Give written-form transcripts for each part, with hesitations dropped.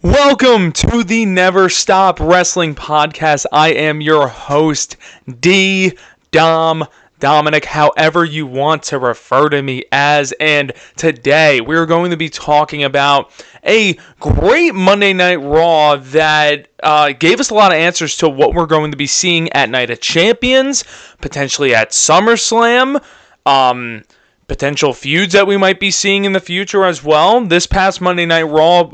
Welcome to the Never Stop Wrestling Podcast. I am your host, Domonick, however you want to refer to me as. And today we're going to be talking about a great Monday Night Raw that gave us a lot of answers to what we're going to be seeing at Night of Champions, potentially at SummerSlam, potential feuds that we might be seeing in the future as well. This past Monday Night Raw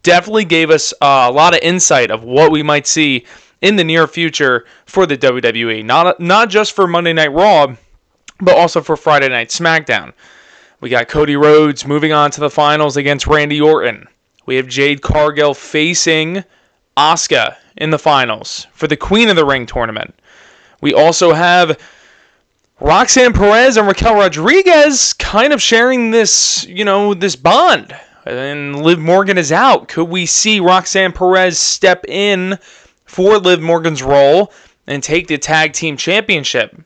definitely gave us a lot of insight of what we might see in the near future for the WWE. Not just for Monday Night Raw, but also for Friday Night SmackDown. We got Cody Rhodes moving on to the finals against Randy Orton. We have Jade Cargill facing Asuka in the finals for the Queen of the Ring tournament. We also have Roxanne Perez and Raquel Rodriguez kind of sharing this bond. And Liv Morgan is out. Could we see Roxanne Perez step in for Liv Morgan's role and take the tag team championship?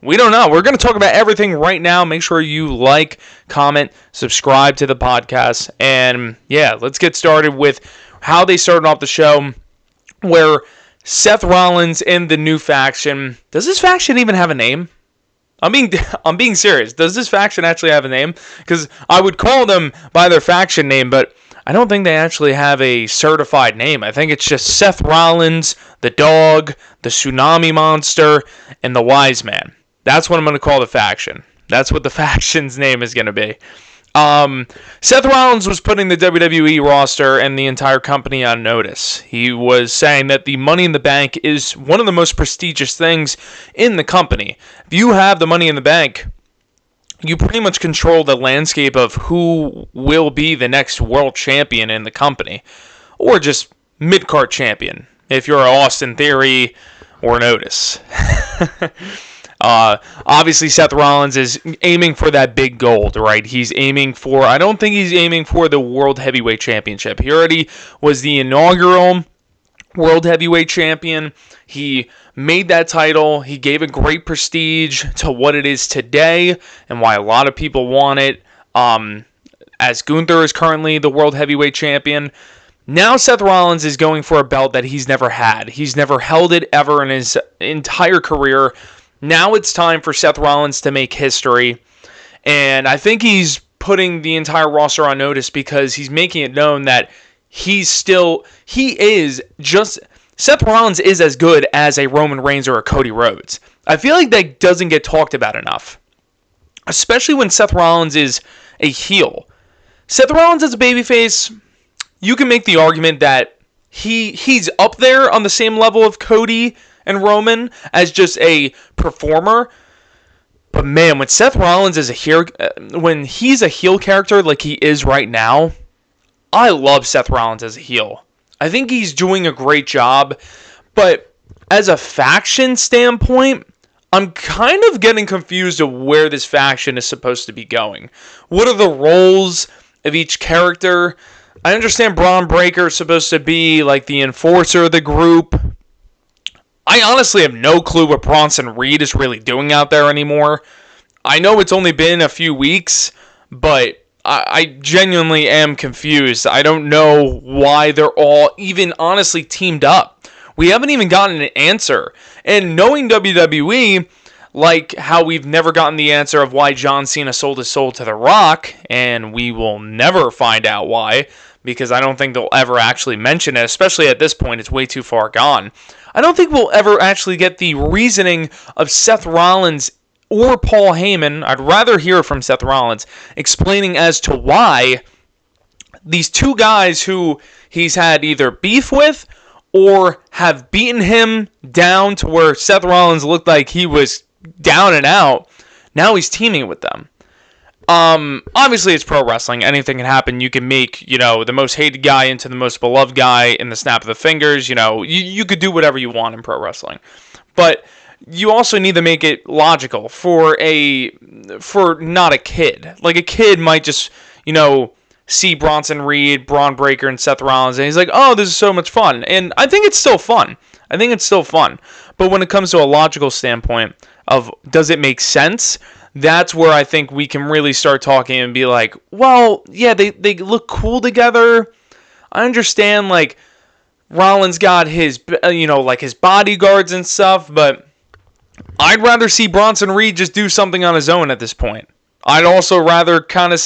We don't know. We're going to talk about everything right now. Make sure you like, comment, subscribe to the podcast. And yeah, let's get started with how they started off the show, where Seth Rollins and the new faction. Does this faction even have a name? I'm being serious. Does this faction actually have a name? Because I would call them by their faction name, but I don't think they actually have a certified name. I think it's just Seth Rollins, the Dog, the Tsunami Monster, and the Wise Man. That's what I'm going to call the faction. That's what the faction's name is going to be. Seth Rollins was putting the WWE roster and the entire company on notice. He was saying that the Money in the Bank is one of the most prestigious things in the company. If you have the Money in the Bank, you pretty much control the landscape of who will be the next world champion in the company, or just mid-card champion, if you're Austin Theory or Notice. Obviously, Seth Rollins is aiming for that big gold, right? I don't think he's aiming for the World Heavyweight Championship. He already was the inaugural World Heavyweight Champion. He made that title. He gave a great prestige to what it is today and why a lot of people want it. As Gunther is currently the World Heavyweight Champion, now Seth Rollins is going for a belt that he's never had. He's never held it ever in his entire career. Now it's time for Seth Rollins to make history, and I think he's putting the entire roster on notice because he's making it known that Seth Rollins is as good as a Roman Reigns or a Cody Rhodes. I feel like that doesn't get talked about enough, especially when Seth Rollins is a heel. Seth Rollins as a babyface, you can make the argument that he's up there on the same level of Cody and Roman as just a performer. But man, when Seth Rollins is when he's a heel character like he is right now, I love Seth Rollins as a heel. I think he's doing a great job. But as a faction standpoint, I'm kind of getting confused of where this faction is supposed to be going. What are the roles of each character? I understand Braun Breaker is supposed to be like the enforcer of the group. I honestly have no clue what Bronson Reed is really doing out there anymore. I know it's only been a few weeks, but I genuinely am confused. I don't know why they're all even honestly teamed up. We haven't even gotten an answer. And knowing WWE, like how we've never gotten the answer of why John Cena sold his soul to The Rock, and we will never find out why, because I don't think they'll ever actually mention it, especially at this point. It's way too far gone. I don't think we'll ever actually get the reasoning of Seth Rollins or Paul Heyman. I'd rather hear from Seth Rollins explaining as to why these two guys who he's had either beef with or have beaten him down to where Seth Rollins looked like he was down and out, now he's teaming with them. Obviously it's pro wrestling. Anything can happen. You can make, the most hated guy into the most beloved guy in the snap of the fingers. You could do whatever you want in pro wrestling. But you also need to make it logical for not a kid. Like a kid might just, see Bronson Reed, Braun Breaker, and Seth Rollins, and he's like, oh, this is so much fun. And I think it's still fun. But when it comes to a logical standpoint of does it make sense, that's where I think we can really start talking and be like, well, yeah, they look cool together. I understand, like, Rollins got his, like his bodyguards and stuff, but I'd rather see Bronson Reed just do something on his own at this point. I'd also rather kind of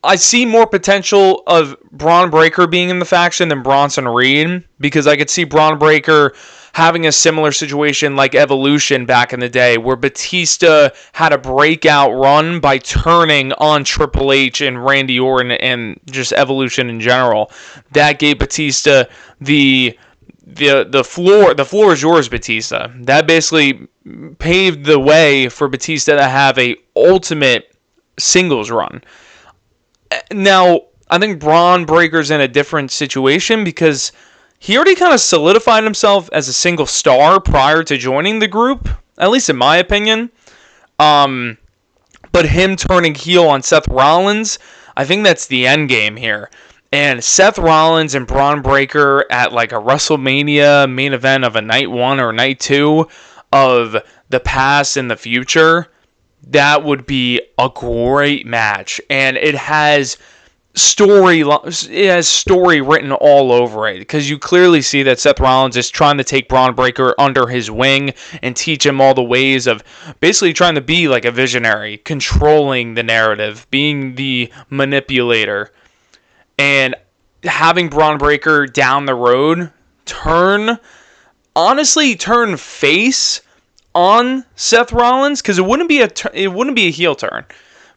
I see more potential of Braun Breaker being in the faction than Bronson Reed, because I could see Braun Breaker having a similar situation like Evolution back in the day, where Batista had a breakout run by turning on Triple H and Randy Orton and just Evolution in general. That gave Batista the floor. The floor is yours, Batista. That basically paved the way for Batista to have a ultimate singles run. Now, I think Braun Breaker's in a different situation because he already kind of solidified himself as a single star prior to joining the group, at least in my opinion. But him turning heel on Seth Rollins, I think that's the end game here. And Seth Rollins and Braun Breaker at like a WrestleMania main event of a night 1 or night 2 of the past and the future, that would be a great match. And it has story written all over it, because you clearly see that Seth Rollins is trying to take Braun Breaker under his wing and teach him all the ways of basically trying to be like a visionary, controlling the narrative, being the manipulator, and having Braun Breaker down the road turn face on Seth Rollins, because it wouldn't be a heel turn,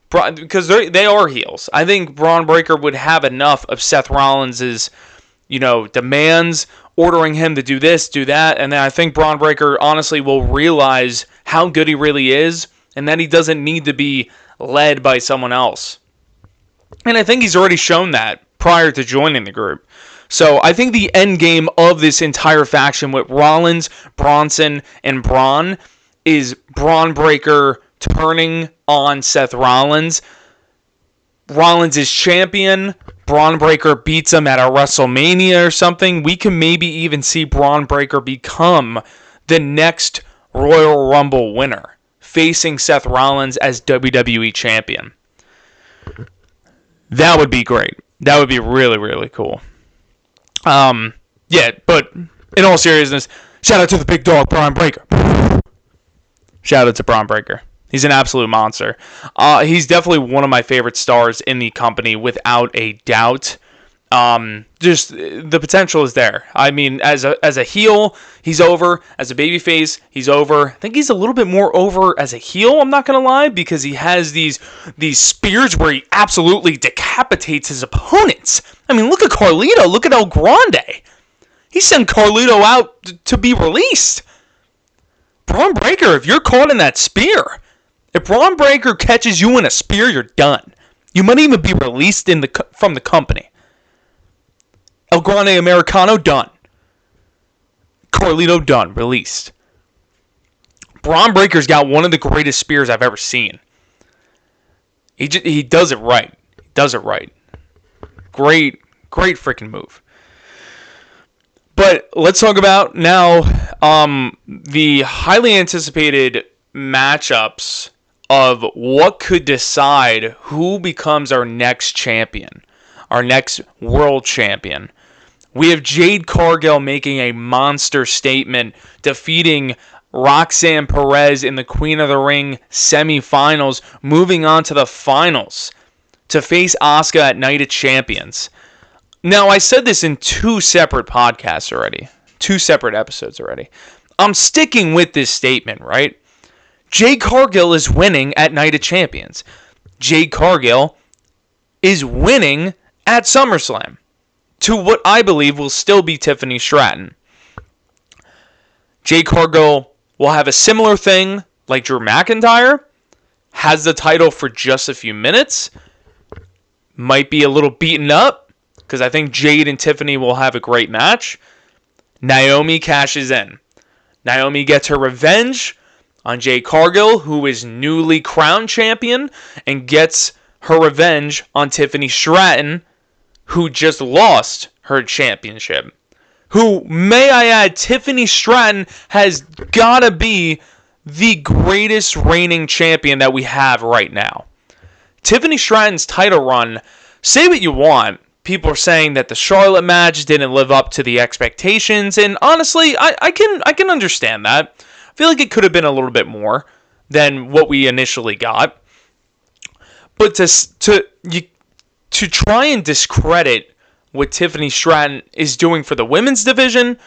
because they are heels. I think Braun Breaker would have enough of Seth Rollins's, demands, ordering him to do this, do that, and then I think Braun Breaker honestly will realize how good he really is, and that he doesn't need to be led by someone else. And I think he's already shown that prior to joining the group. So I think the end game of this entire faction with Rollins, Bronson, and Braun is Braun Breaker turning on Seth Rollins. Rollins is champion. Braun Breaker beats him at a WrestleMania or something. We can maybe even see Braun Breaker become the next Royal Rumble winner, facing Seth Rollins as WWE champion. That would be great. That would be really, really cool. But in all seriousness, shout out to the big dog, Braun Breaker. Shout out to Braun Breaker. He's an absolute monster. He's definitely one of my favorite stars in the company, without a doubt. Just the potential is there. I mean, as a heel, he's over. As a babyface, he's over. I think he's a little bit more over as a heel, I'm not going to lie, because he has these spears where he absolutely decapitates his opponents. I mean, look at Carlito. Look at El Grande. He sent Carlito out to be released. Braun Breaker, if you're caught in that spear, if Braun Breaker catches you in a spear, you're done. You might even be released from the company. El Grande Americano, done. Carlito, done. Released. Braun Breaker's got one of the greatest spears I've ever seen. He does it right. He does it right. Great freaking move. But let's talk about now the highly anticipated matchups of what could decide who becomes our next champion, our next world champion. We have Jade Cargill making a monster statement, defeating Roxanne Perez in the Queen of the Ring semifinals, moving on to the finals to face Asuka at Night of Champions. Now, I said this in 2 separate podcasts already, 2 separate episodes already. I'm sticking with this statement, right? Jade Cargill is winning at Night of Champions. Jade Cargill is winning at SummerSlam to what I believe will still be Tiffany Stratton. Jade Cargill will have a similar thing like Drew McIntyre, has the title for just a few minutes, might be a little beaten up, because I think Jade and Tiffany will have a great match. Naomi cashes in. Naomi gets her revenge on Jade Cargill, who is newly crowned champion, and gets her revenge on Tiffany Stratton, who just lost her championship. Who, may I add, Tiffany Stratton has got to be the greatest reigning champion that we have right now. Tiffany Stratton's title run, say what you want, people are saying that the Charlotte match didn't live up to the expectations, and honestly, I can understand that. I feel like it could have been a little bit more than what we initially got. But to try and discredit what Tiffany Stratton is doing for the women's division,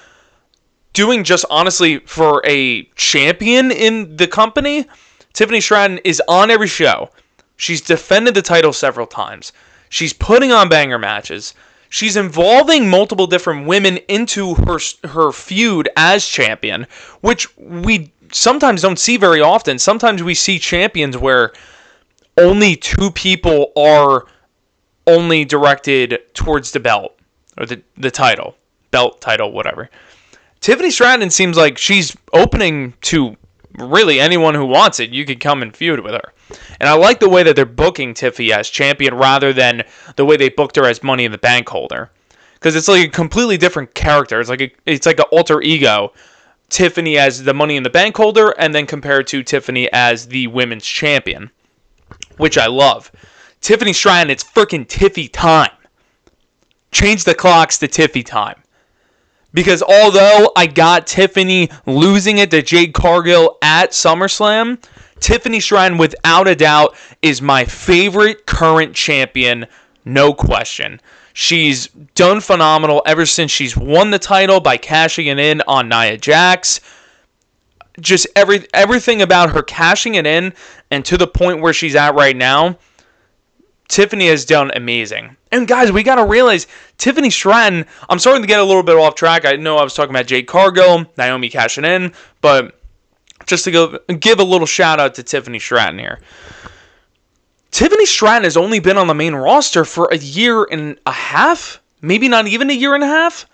doing just honestly for a champion in the company, Tiffany Stratton is on every show. She's defended the title several times. She's putting on banger matches. She's involving multiple different women into her feud as champion, which we sometimes don't see very often. Sometimes we see champions where only two people are only directed towards the belt or the title. Belt, title, whatever. Tiffany Stratton seems like she's opening to really anyone who wants it. You could come and feud with her. And I like the way that they're booking Tiffy as champion rather than the way they booked her as Money in the Bank holder. Because it's like a completely different character. It's like an alter ego. Tiffany as the Money in the Bank holder, and then compared to Tiffany as the women's champion, which I love. Tiffany Stratton, it's freaking Tiffy time. Change the clocks to Tiffy time. Because although I got Tiffany losing it to Jade Cargill at SummerSlam, Tiffany Stratton, without a doubt, is my favorite current champion, no question. She's done phenomenal ever since she's won the title by cashing it in on Nia Jax. Just everything about her cashing it in and to the point where she's at right now, Tiffany has done amazing. And guys, we got to realize, Tiffany Stratton, I'm starting to get a little bit off track. I know I was talking about Jade Cargill, Naomi cashing in, but just to give a little shout out to Tiffany Stratton here. Tiffany Stratton has only been on the main roster for a year and a half, maybe not even a year and a half.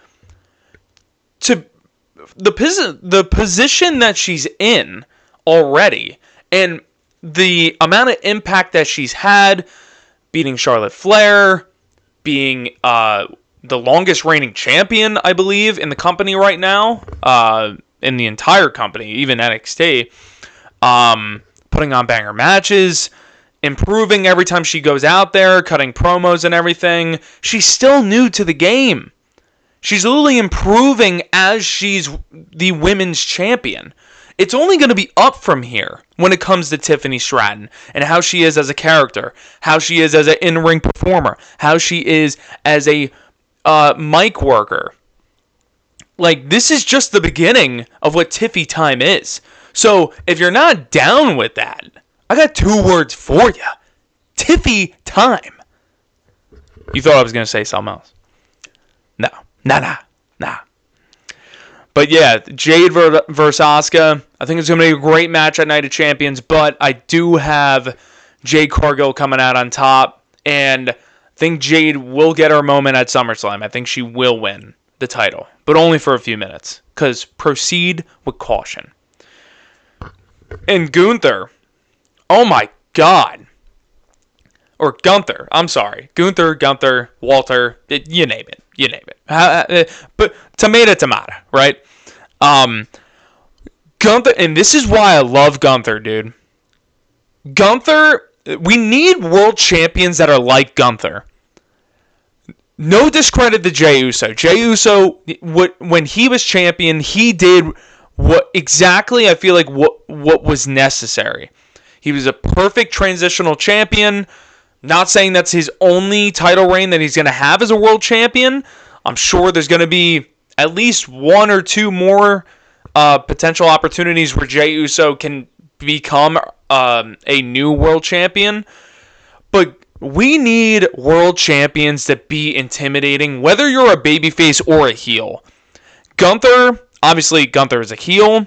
To the position that she's in already, and the amount of impact that she's had, beating Charlotte Flair, being the longest reigning champion, I believe, in the company right now, in the entire company, even NXT, putting on banger matches, improving every time she goes out there, cutting promos and everything. She's still new to the game. She's literally improving as she's the women's champion. It's only going to be up from here when it comes to Tiffany Stratton and how she is as a character, how she is as an in-ring performer, how she is as a mic worker. Like, this is just the beginning of what Tiffy time is. So, if you're not down with that, I got two words for you. Tiffy time. You thought I was going to say something else. No. Nah. But yeah, Jade versus Asuka. I think it's going to be a great match at Night of Champions, but I do have Jade Cargill coming out on top, and I think Jade will get her moment at SummerSlam. I think she will win the title, but only for a few minutes, because proceed with caution. And Gunther, oh my God. Or Gunther, I'm sorry. Gunther, Walter, you name it. But tomato, right? Gunther, and this is why I love Gunther, dude. Gunther, we need world champions that are like Gunther. No discredit to Jey Uso. Jey Uso, when he was champion, he did what exactly I feel like what was necessary. He was a perfect transitional champion. Not saying that's his only title reign that he's going to have as a world champion. I'm sure there's going to be at least one or two more potential opportunities where Jey Uso can become a new world champion. But we need world champions to be intimidating, whether you're a babyface or a heel. Gunther, obviously Gunther is a heel.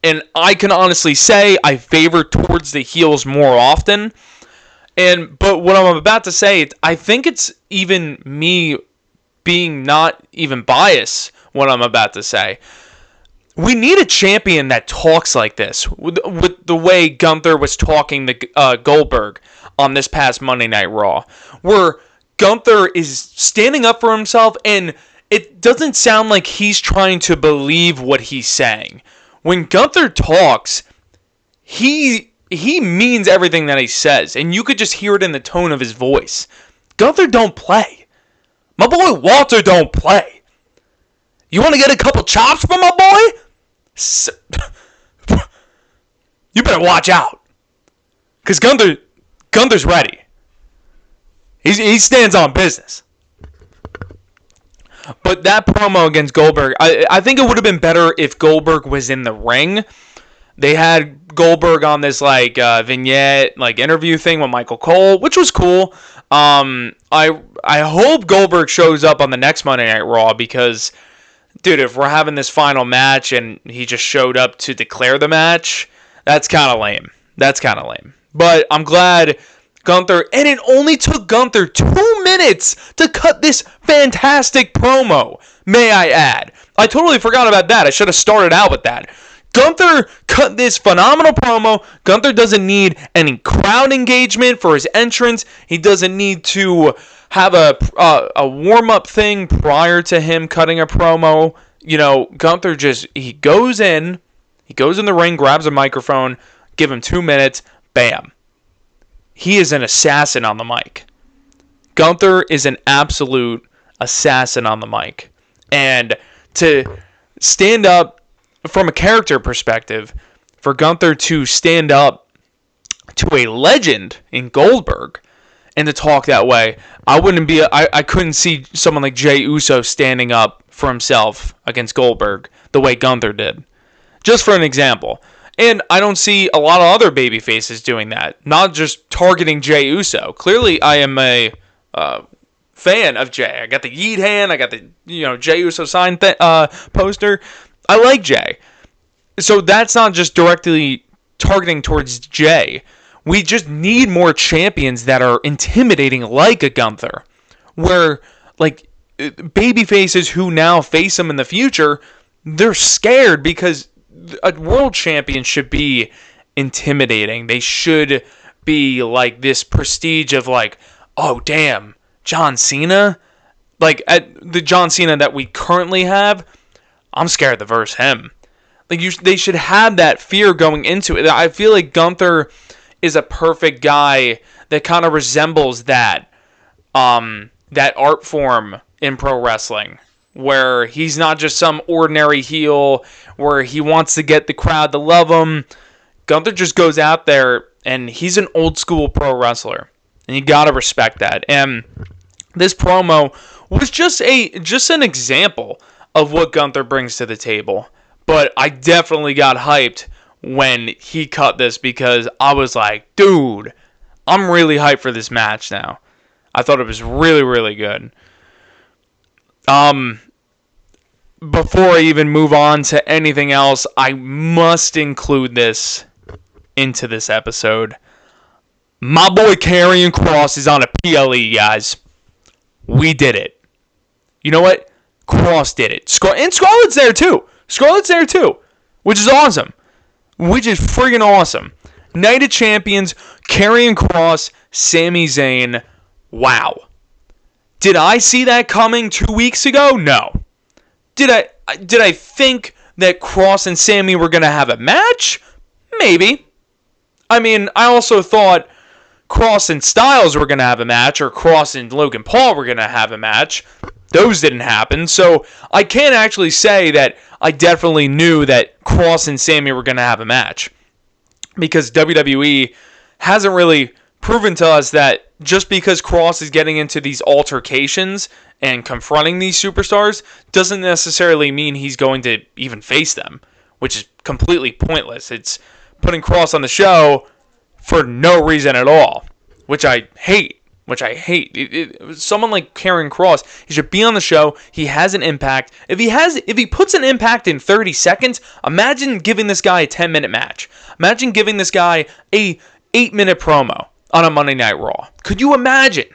And I can honestly say I favor towards the heels more often. But what I'm about to say, I think it's even me being not even biased what I'm about to say. We need a champion that talks like this, with the way Gunther was talking to Goldberg on this past Monday Night Raw, where Gunther is standing up for himself, and it doesn't sound like he's trying to believe what he's saying. When Gunther talks, he means everything that he says, and you could just hear it in the tone of his voice. Gunther don't play. My boy Walter don't play. You want to get a couple chops from my boy? You better watch out. Because Gunther's ready. He stands on business. But that promo against Goldberg, I think it would have been better if Goldberg was in the ring. They had Goldberg on this vignette, interview thing with Michael Cole, which was cool. I hope Goldberg shows up on the next Monday Night Raw because, dude, if we're having this final match and he just showed up to declare the match, that's kind of lame. But I'm glad Gunther, and it only took Gunther 2 minutes to cut this fantastic promo, may I add. I totally forgot about that. I should have started out with that. Gunther cut this phenomenal promo. Gunther doesn't need any crowd engagement for his entrance. He doesn't need to have a warm-up thing prior to him cutting a promo. You know, Gunther he goes in the ring, grabs a microphone, give him 2 minutes, bam. He is an assassin on the mic. Gunther is an absolute assassin on the mic. And to stand up from a character perspective, for Gunther to stand up to a legend in Goldberg and to talk that way, I couldn't see someone like Jey Uso standing up for himself against Goldberg the way Gunther did. Just for an example. And I don't see a lot of other baby faces doing that. Not just targeting Jey Uso. Clearly, I am a fan of Jey. I got the Yeet hand. I got the Jey Uso sign poster. I like Jey. So that's not just directly targeting towards Jey. We just need more champions that are intimidating like a Gunther. Where, baby faces who now face him in the future, they're scared because a world champion should be intimidating. They should be this prestige of oh damn, John Cena? The John Cena that we currently have, I'm scared to verse him. They should have that fear going into it. I feel like Gunther is a perfect guy that kind of resembles that art form in pro wrestling, where he's not just some ordinary heel where he wants to get the crowd to love him. Gunther just goes out there and he's an old school pro wrestler, and you gotta respect that. And this promo was just an example of what Gunther brings to the table. But I definitely got hyped when he cut this because I was like, dude, I'm really hyped for this match now. I thought it was really, really good. Before I even move on to anything else, I must include this into this episode. My boy Karrion Kross is on a PLE, guys. We did it. You know what? Kross did it. And Scarlett's there too. Which is awesome. Which is friggin' awesome. Night of Champions, Karrion Kross, Sami Zayn. Wow. Did I see that coming 2 weeks ago? No. Did I think that Kross and Sami were going to have a match? Maybe. I mean, I also thought Kross and Styles were going to have a match, or Kross and Logan Paul were going to have a match. Those didn't happen, so I can't actually say that I definitely knew that Kross and Sami were going to have a match. Because WWE hasn't really proven to us that just because Kross is getting into these altercations and confronting these superstars doesn't necessarily mean he's going to even face them, which is completely pointless. It's putting Kross on the show for no reason at all, which I hate. Someone like Karrion Kross, he should be on the show. He has an impact. If he puts an impact in 30 seconds, imagine giving this guy a 10-minute match. Imagine giving this guy a 8-minute promo on a Monday Night Raw. Could you imagine?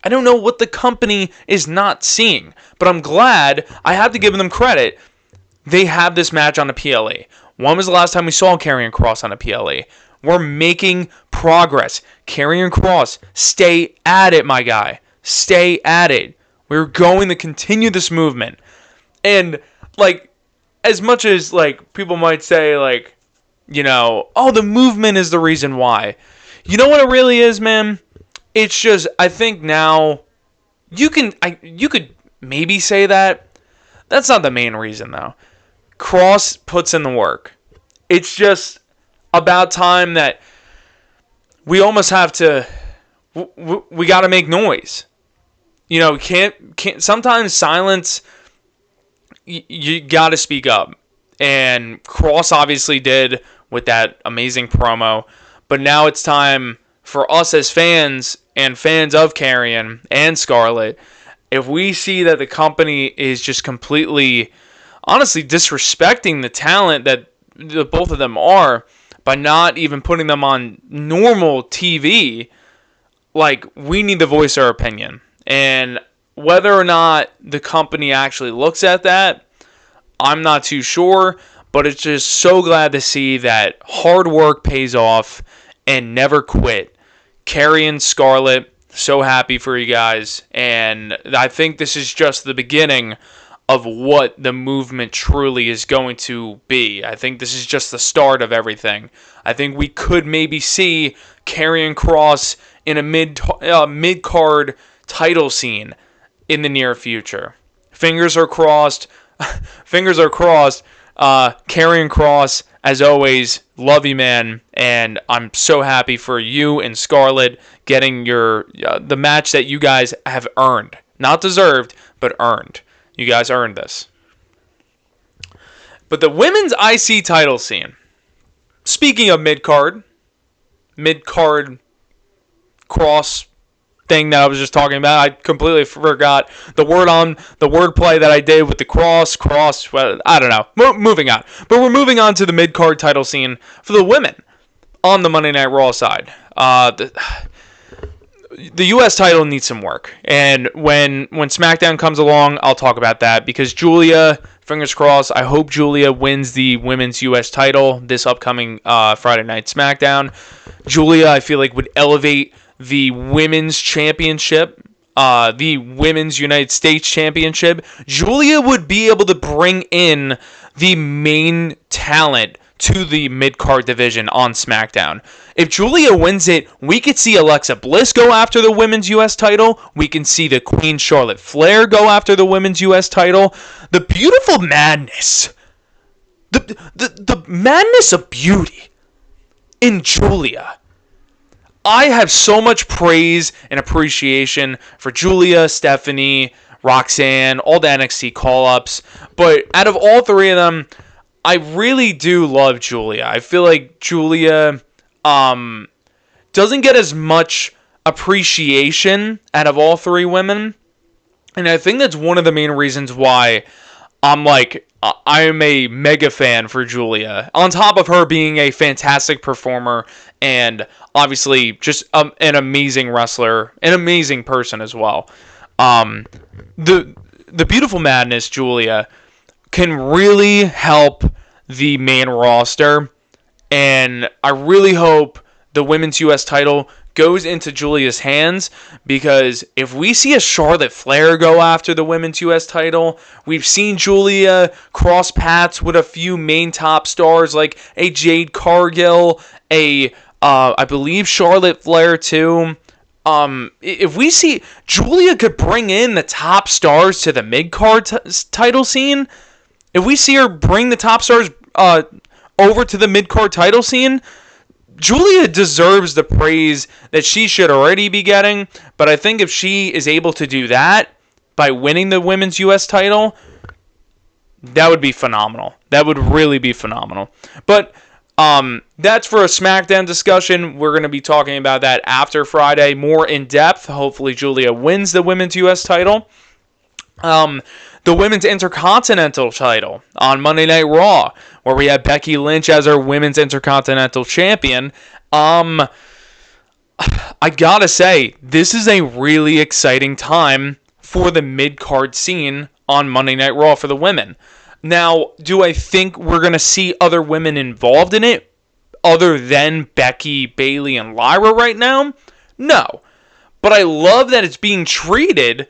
I don't know what the company is not seeing, but I'm glad. I have to give them credit. They have this match on a PLE. When was the last time we saw Karrion Kross on a PLE? We're making progress. Karrion Kross, stay at it, my guy. Stay at it. We're going to continue this movement. And, as much as, people might say, oh, the movement is the reason why. You know what it really is, man? It's just, I think now You could maybe say that. That's not the main reason, though. Cross puts in the work. It's just about time that we almost have to. We got to make noise. You know, can't sometimes silence. You got to speak up, and Cross obviously did with that amazing promo. But now it's time for us as fans and fans of Karrion and Scarlett. If we see that the company is just completely, honestly, disrespecting the talent that the both of them are by not even putting them on normal TV, like, we need to voice our opinion. And whether or not the company actually looks at that, I'm not too sure, but it's just so glad to see that hard work pays off and never quit. Karrion, Scarlett, so happy for you guys, and I think this is just the beginning of what the movement truly is going to be. I think this is just the start of everything. I think we could maybe see Karrion Kross in a mid-card title scene in the near future. Fingers are crossed. Karrion Kross, as always, love you, man, and I'm so happy for you and Scarlett getting the match that you guys have earned. Not deserved, but earned. You guys earned this. But the women's IC title scene. Speaking of mid-card cross thing that I was just talking about, I completely forgot the wordplay that I did with the cross. Well, I don't know. Moving on. But we're moving on to the mid-card title scene for the women on the Monday Night Raw side. The U.S. title needs some work. And when SmackDown comes along, I'll talk about that. Because Julia, fingers crossed, I hope Julia wins the women's U.S. title this upcoming Friday Night SmackDown. Julia, I feel like, would elevate the women's championship, the women's United States championship. Julia would be able to bring in the main talent to the mid-card division on SmackDown. If Julia wins it, we could see Alexa Bliss go after the women's U.S. title. We can see the Queen Charlotte Flair go after the women's U.S. title. The beautiful madness, the madness of beauty in Julia. I have so much praise and appreciation for Julia, Stephanie, Roxanne, all the NXT call-ups. But out of all three of them, I really do love Julia. I feel like Julia doesn't get as much appreciation out of all three women. And I think that's one of the main reasons why I'm a mega fan for Julia. On top of her being a fantastic performer and obviously just an amazing wrestler, an amazing person as well. The beautiful madness, Julia, can really help the main roster. And I really hope the women's U.S. title goes into Julia's hands, because if we see a Charlotte Flair go after the women's U.S. title, we've seen Julia cross paths with a few main top stars like a Jade Cargill, I believe Charlotte Flair too. If we see Julia could bring in the top stars to the mid-card title scene, if we see her bring the top stars over to the mid-card title scene, Julia deserves the praise that she should already be getting, but I think if she is able to do that by winning the women's U.S. title, that would be phenomenal. That would really be phenomenal. But that's for a SmackDown discussion. We're going to be talking about that after Friday, more in depth. Hopefully Julia wins the women's U.S. title. The women's Intercontinental title on Monday Night Raw, where we have Becky Lynch as our women's Intercontinental champion. I gotta say, this is a really exciting time for the mid-card scene on Monday Night Raw for the women. Now, do I think we're going to see other women involved in it other than Becky, Bayley, and Lyra right now? No. But I love that it's being treated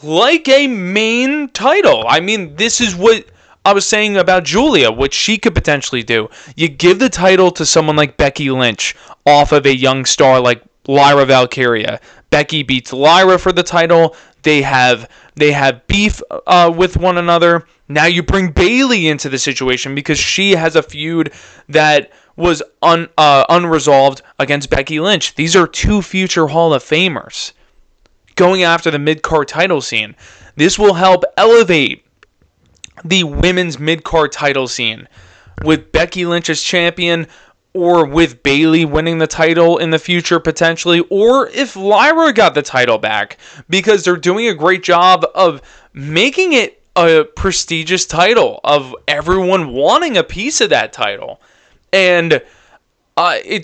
like a main title. I mean, this is what I was saying about Julia, what she could potentially do. You give the title to someone like Becky Lynch off of a young star like Lyra Valkyria. Becky beats Lyra for the title. They have beef with one another. Now you bring Bayley into the situation because she has a feud that was unresolved against Becky Lynch. These are two future Hall of Famers going after the mid-card title scene. This will help elevate the women's mid-card title scene with Becky Lynch as champion, or with Bayley winning the title in the future potentially, or if Lyra got the title back, because they're doing a great job of making it a prestigious title, of everyone wanting a piece of that title. And I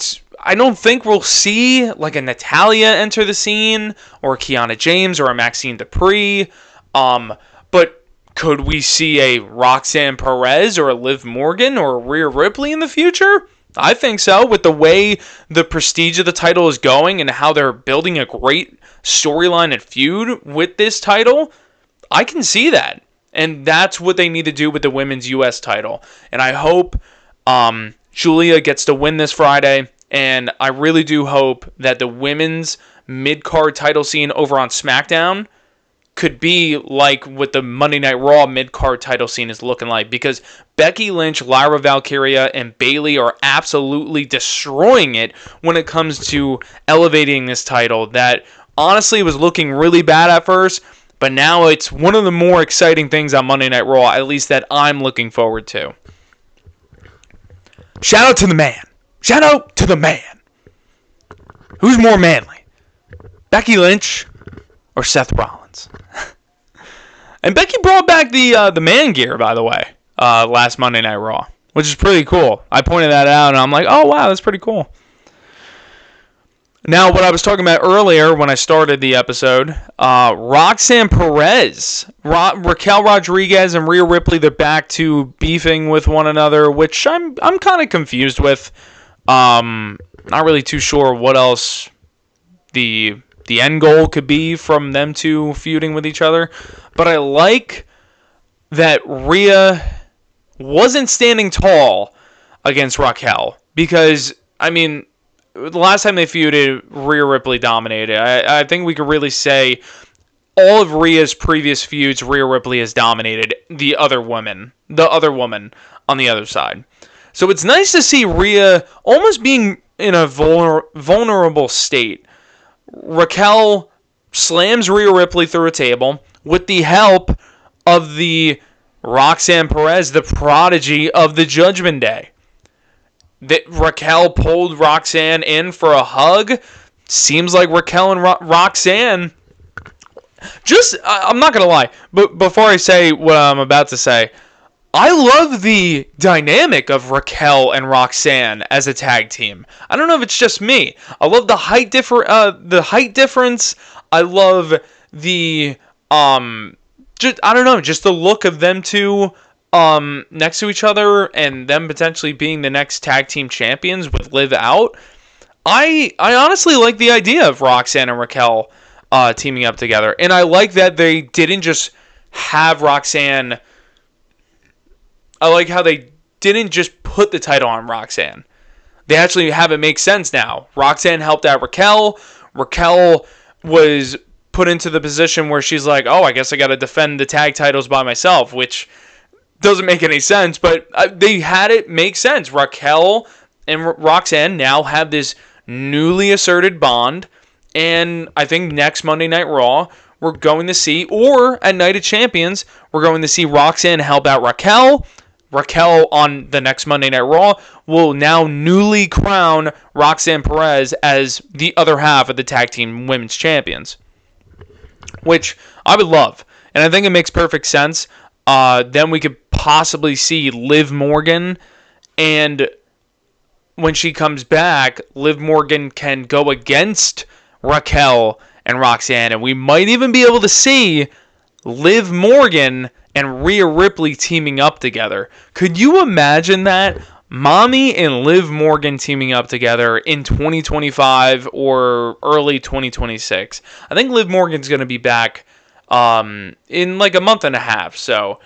don't think we'll see like a Natalya enter the scene, or a Kiana James, or a Maxine Dupree, but could we see a Roxanne Perez or a Liv Morgan or a Rhea Ripley in the future? I think so, with the way the prestige of the title is going and how they're building a great storyline and feud with this title. I can see that. And that's what they need to do with the women's U.S. title. And I hope Julia gets to win this Friday. And I really do hope that the women's mid-card title scene over on SmackDown could be like what the Monday Night Raw mid-card title scene is looking like, because Becky Lynch, Lyra Valkyria, and Bayley are absolutely destroying it when it comes to elevating this title that honestly was looking really bad at first, but now it's one of the more exciting things on Monday Night Raw, at least that I'm looking forward to. Shout out to the man. Shout out to the man. Who's more manly? Becky Lynch or Seth Rollins? And Becky brought back the man gear, by the way, last Monday Night Raw, which is pretty cool. I pointed that out, and I'm like, oh, wow, that's pretty cool. Now, what I was talking about earlier when I started the episode, Roxanne Perez, Raquel Rodriguez, and Rhea Ripley, they're back to beefing with one another, which I'm kind of confused with. Not really too sure what else the end goal could be from them two feuding with each other. But I like that Rhea wasn't standing tall against Raquel, because, I mean, the last time they feuded, Rhea Ripley dominated. I think we could really say all of Rhea's previous feuds, Rhea Ripley has dominated the other woman on the other side. So it's nice to see Rhea almost being in a vulnerable state. Raquel slams Rhea Ripley through a table with the help of the Roxanne Perez, the prodigy of the Judgment Day. Raquel pulled Roxanne in for a hug. Seems like Raquel and Roxanne... I'm not going to lie, but before I say what I'm about to say, I love the dynamic of Raquel and Roxanne as a tag team. I don't know if it's just me. I love the height difference. I love the just the look of them two next to each other, and them potentially being the next tag team champions with Liv out. I honestly like the idea of Roxanne and Raquel teaming up together, and I like that they didn't just have Roxanne. I like how they didn't just put the title on Roxanne. They actually have it make sense now. Roxanne helped out Raquel. Raquel was put into the position where she's like, oh, I guess I got to defend the tag titles by myself, which doesn't make any sense, but they had it make sense. Raquel and Roxanne now have this newly asserted bond, and I think next Monday Night Raw, we're going to see, or at Night of Champions, we're going to see Roxanne help out Raquel. Raquel on the next Monday Night Raw will now newly crown Roxanne Perez as the other half of the tag team women's champions, which I would love, and I think it makes perfect sense. Then we could possibly see Liv Morgan, and when she comes back, Liv Morgan can go against Raquel and Roxanne, and we might even be able to see Liv Morgan and Rhea Ripley teaming up together. Could you imagine that? Mommy and Liv Morgan teaming up together in 2025 or early 2026. I think Liv Morgan's going to be back in like a month and a half. So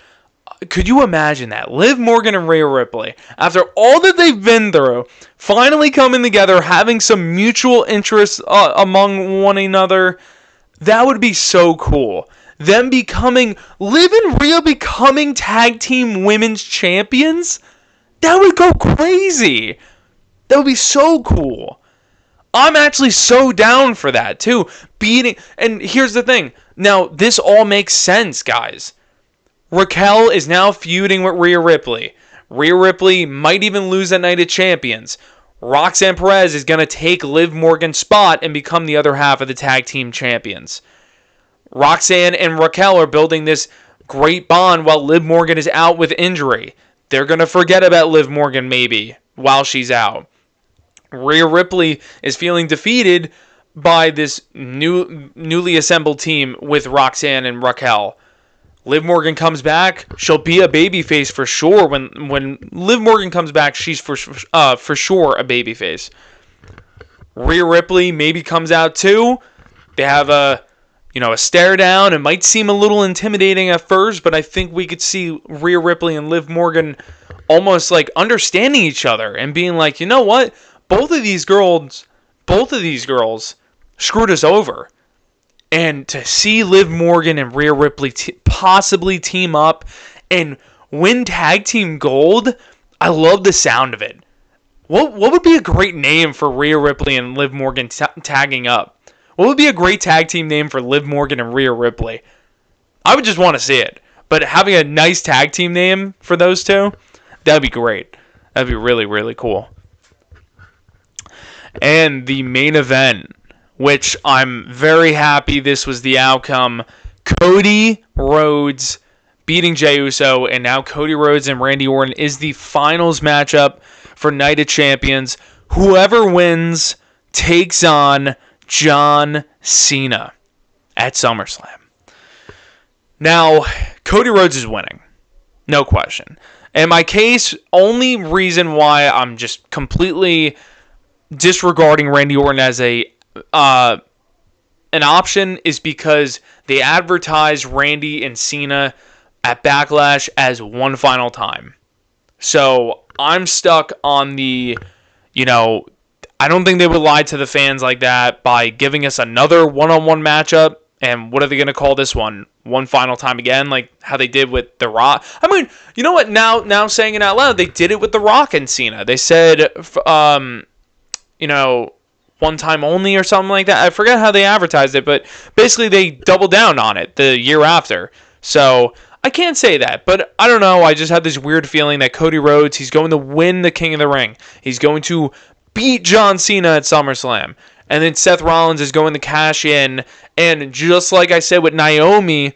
could you imagine that? Liv Morgan and Rhea Ripley, after all that they've been through, finally coming together, having some mutual interests among one another. That would be so cool. Them becoming, Liv and Rhea becoming tag team women's champions? That would go crazy. That would be so cool. I'm actually so down for that, too. And here's the thing. Now, this all makes sense, guys. Raquel is now feuding with Rhea Ripley. Rhea Ripley might even lose that Night of Champions. Roxanne Perez is going to take Liv Morgan's spot and become the other half of the tag team champions. Roxanne and Raquel are building this great bond while Liv Morgan is out with injury. They're going to forget about Liv Morgan maybe while she's out. Rhea Ripley is feeling defeated by this newly assembled team with Roxanne and Raquel. Liv Morgan comes back, she'll be a babyface for sure. When Liv Morgan comes back, she's for sure a babyface. Rhea Ripley maybe comes out too. They have a stare down. It might seem a little intimidating at first, but I think we could see Rhea Ripley and Liv Morgan almost like understanding each other and being like, you know what? Both of these girls screwed us over. And to see Liv Morgan and Rhea Ripley possibly team up and win tag team gold, I love the sound of it. What would be a great name for Rhea Ripley and Liv Morgan tagging up? What would be a great tag team name for Liv Morgan and Rhea Ripley? I would just want to see it. But having a nice tag team name for those two, that'd be great. That'd be really, really cool. And the main event, which I'm very happy this was the outcome. Cody Rhodes beating Jey Uso, and now Cody Rhodes and Randy Orton is the finals matchup for Night of Champions. Whoever wins takes on John Cena at SummerSlam. Now, Cody Rhodes is winning. No question. And my case, only reason why I'm just completely disregarding Randy Orton as an option is because they advertised Randy and Cena at Backlash as one final time. So I'm stuck on the, I don't think they would lie to the fans like that by giving us another one-on-one matchup. And what are they going to call this one? One final time again, like how they did with The Rock. I mean, you know what? Now saying it out loud, they did it with The Rock and Cena. They said, one time only or something like that. I forget how they advertised it, but basically they doubled down on it the year after. So I can't say that, but I don't know. I just have this weird feeling that Cody Rhodes, he's going to win the King of the Ring. He's going to beat John Cena at SummerSlam. And then Seth Rollins is going to cash in. And just like I said with Naomi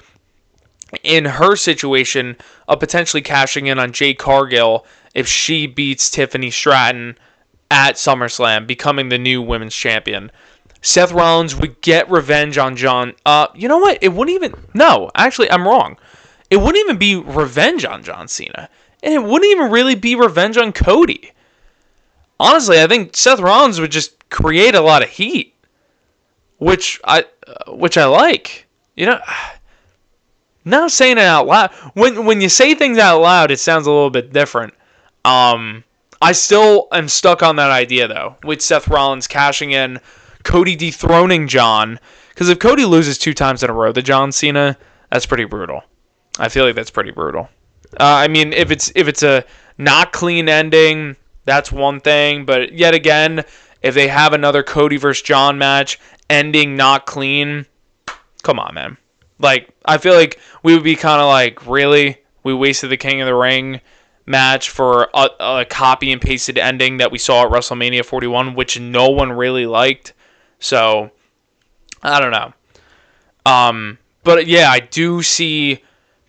in her situation of potentially cashing in on Jade Cargill if she beats Tiffany Stratton at SummerSlam, becoming the new women's champion. Seth Rollins would get revenge on John. You know what? It wouldn't even... No, actually, I'm wrong. It wouldn't even be revenge on John Cena. And it wouldn't even really be revenge on Cody. Honestly, I think Seth Rollins would just create a lot of heat. Which I like. Now saying it out loud. When you say things out loud, it sounds a little bit different. I still am stuck on that idea, though, with Seth Rollins cashing in, Cody dethroning John. Because if Cody loses 2 times in a row to John Cena, that's pretty brutal. I feel like that's pretty brutal. I mean, if it's a not clean ending, that's one thing. But yet again, if they have another Cody versus John match, ending not clean, come on, man. Like, I feel like we would be kind of like, really? We wasted the King of the Ring match for a copy and pasted ending that we saw at WrestleMania 41, which no one really liked. So, I don't know. But yeah, I do see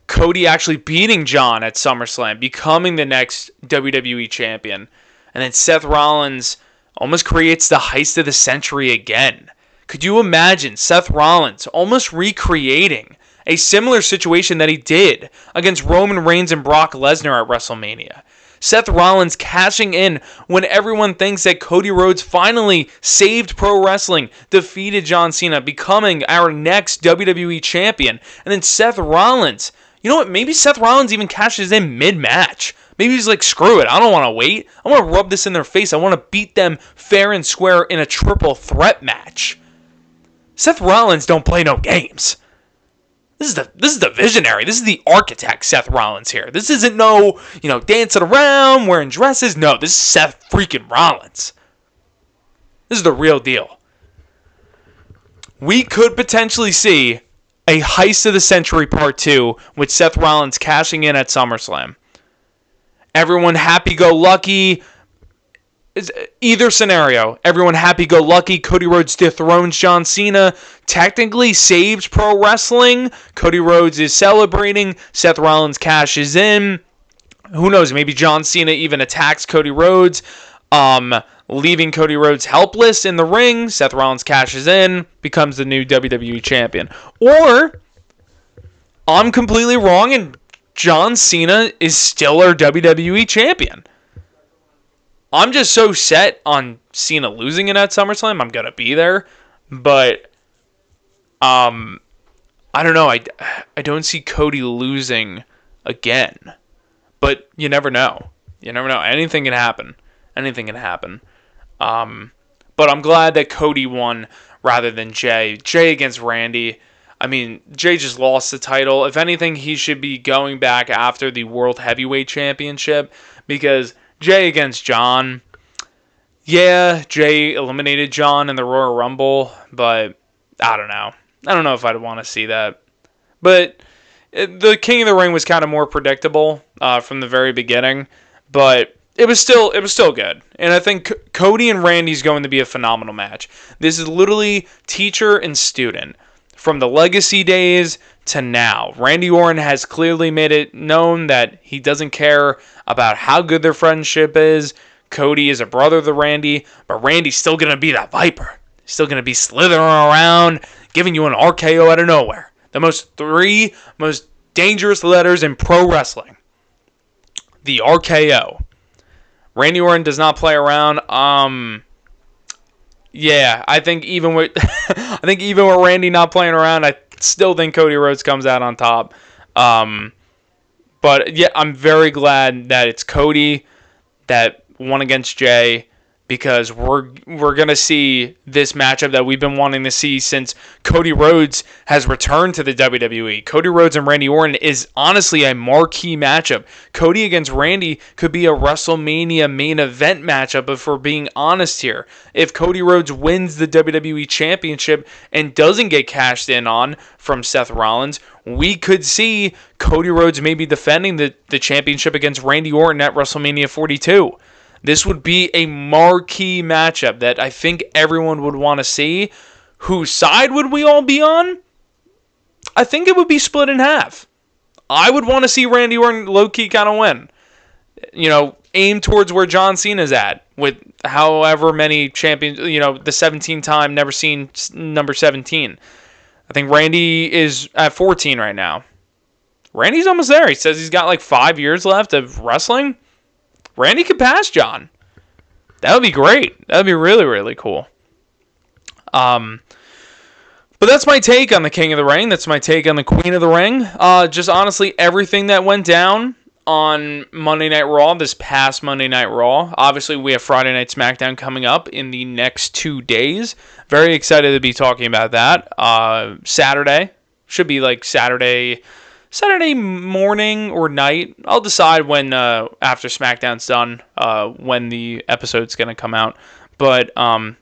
Cody actually beating John at SummerSlam, becoming the next WWE champion. And then Seth Rollins almost creates the heist of the century again. Could you imagine Seth Rollins almost recreating a similar situation that he did against Roman Reigns and Brock Lesnar at WrestleMania? Seth Rollins cashing in when everyone thinks that Cody Rhodes finally saved pro wrestling, defeated John Cena, becoming our next WWE champion. And then Seth Rollins, you know what? Maybe Seth Rollins even cashes in mid-match. Maybe he's like, screw it, I don't want to wait. I want to rub this in their face. I want to beat them fair and square in a triple threat match. Seth Rollins don't play no games. This is the visionary. This is the architect, Seth Rollins here. This isn't no, dancing around, wearing dresses. No, this is Seth freaking Rollins. This is the real deal. We could potentially see a Heist of the Century Part 2 with Seth Rollins cashing in at SummerSlam. Everyone happy-go-lucky. Either scenario, everyone happy-go-lucky. Cody Rhodes dethrones John Cena. Technically saves pro wrestling. Cody Rhodes is celebrating. Seth Rollins cashes in. Who knows? Maybe John Cena even attacks Cody Rhodes, leaving Cody Rhodes helpless in the ring. Seth Rollins cashes in, becomes the new WWE champion. Or I'm completely wrong and John Cena is still our WWE champion. I'm just so set on Cena losing it at SummerSlam. I'm going to be there. But, I don't know. I don't see Cody losing again. But you never know. You never know. Anything can happen. Anything can happen. But I'm glad that Cody won rather than Jay. Jay against Randy. I mean, Jay just lost the title. If anything, he should be going back after the World Heavyweight Championship. Because Jay against John. Yeah, Jay eliminated John in the Royal Rumble, but I don't know. I don't know if I'd want to see that. But the King of the Ring was kind of more predictable from the very beginning, but it was still good. And I think Cody and Randy's going to be a phenomenal match. This is literally teacher and student. From the Legacy days to now, Randy Orton has clearly made it known that he doesn't care about how good their friendship is. Cody is a brother to Randy, but Randy's still going to be that Viper. He's still going to be slithering around, giving you an RKO out of nowhere. The three most dangerous letters in pro wrestling. The RKO. Randy Orton does not play around. Yeah, I think even with Randy not playing around, I still think Cody Rhodes comes out on top. But yeah, I'm very glad that it's Cody that won against Jay, because we're going to see this matchup that we've been wanting to see since Cody Rhodes has returned to the WWE. Cody Rhodes and Randy Orton is honestly a marquee matchup. Cody against Randy could be a WrestleMania main event matchup, if we're being honest here. If Cody Rhodes wins the WWE Championship and doesn't get cashed in on from Seth Rollins, we could see Cody Rhodes maybe defending the championship against Randy Orton at WrestleMania 42. This would be a marquee matchup that I think everyone would want to see. Whose side would we all be on? I think it would be split in half. I would want to see Randy Orton low-key kind of win. Aim towards where John Cena's at with however many champions, the 17-time never seen number 17. I think Randy is at 14 right now. Randy's almost there. He says he's got like 5 years left of wrestling. Randy could pass John. That would be great. That would be really, really cool. But that's my take on the King of the Ring. That's my take on the Queen of the Ring. Just honestly, everything that went down on Monday Night Raw, this past Monday Night Raw. Obviously, we have Friday Night SmackDown coming up in the next 2 days. Very excited to be talking about that. Saturday. Should be like Saturday morning or night. I'll decide when after SmackDown's done when the episode's going to come out. But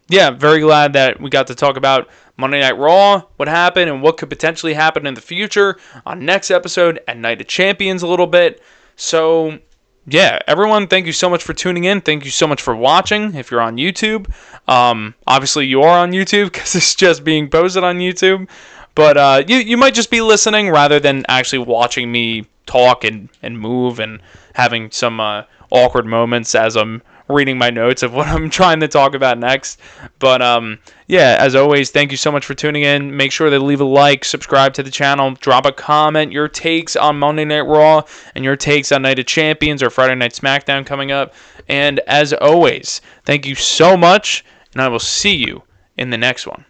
yeah, very glad that we got to talk about Monday Night Raw, what happened, and what could potentially happen in the future on next episode and Night of Champions a little bit. So yeah, everyone, thank you so much for tuning in. Thank you so much for watching if you're on YouTube. Obviously, you are on YouTube because it's just being posted on YouTube. But you might just be listening rather than actually watching me talk and move and having some awkward moments as I'm reading my notes of what I'm trying to talk about next. But yeah, as always, thank you so much for tuning in. Make sure to leave a like, subscribe to the channel, drop a comment, your takes on Monday Night Raw, and your takes on Night of Champions or Friday Night SmackDown coming up. And as always, thank you so much, and I will see you in the next one.